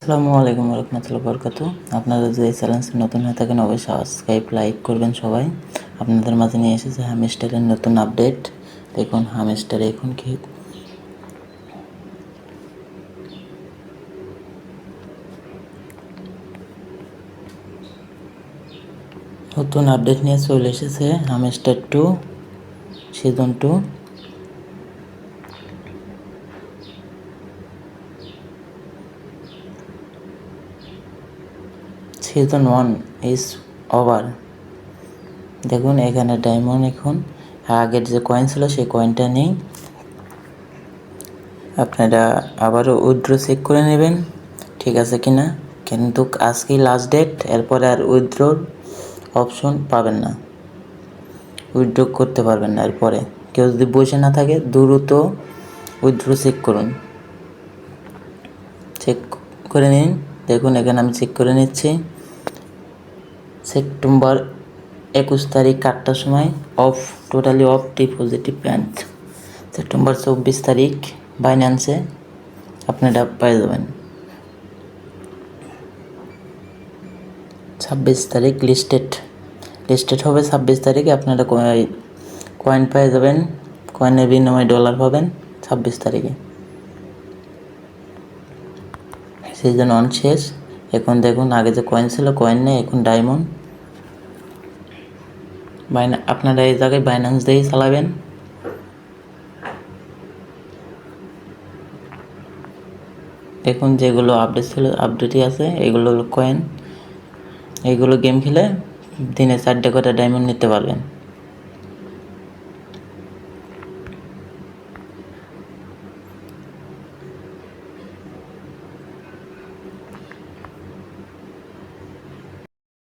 আসসালামু আলাইকুম রহমতুল্লাহ বরকাতু। আপনারা যদি এই চ্যানেলটি নতুন হয়ে থাকেন অবশ্যই সাবস্ক্রাইব লাইক করবেন সবাই। আপনাদের মাঝে নিয়ে এসেছে হামস্টারের নতুন আপডেট। দেখুন হামস্টারে এখন কি নতুন আপডেট নিয়ে চলে এসেছে। Hamster 2 season 2 season 1 is over. দেখুন এখানে ডায়মন্ড এখন আগের যে কয়েন ছিল সেই কয়েনটা নেই। আপনারা আবারও উইথড্র চেক করে নেবেন ঠিক আছে কি না, কিন্তু আজকেই লাস্ট ডেট, এরপরে আর উইথড্রোর অপশন পাবেন না, উইথড্র করতে পারবেন না। এরপরে কেউ যদি বসে না থাকে দ্রুত উইথড্র চেক করুন, চেক করে নিন। দেখুন এখানে আমি চেক করে নিচ্ছি। সেপ্টেম্বর 21 তারিখ 8টার সময় অফ, টোটালি অফ ডিপোজিটিভ ব্যান্ড। সেপ্টেম্বর 24 তারিখ বাইন্যান্সে আপনারা পেয়ে যাবেন। 26 তারিখ লিস্টেড হবে। 26 তারিখে আপনারা কয়েন পেয়ে যাবেন, কয়েনের বিনিময়ে ডলার পাবেন 26 তারিখে। সিজন 1 শেষ। এখন দেখুন আগে যে কয়েন ছিল কয়েন নেই, এখন ডায়মন্ড। আপনারা এই জায়গায় বাইন্যান্স দিয়েই চালাবেন। দেখুন যেগুলো আপডেট ছিল আপডেটই আছে, এগুলো হলো কয়েন। এইগুলো গেম খেলে দিনে 4টা করে ডায়মন্ড নিতে পারবেন।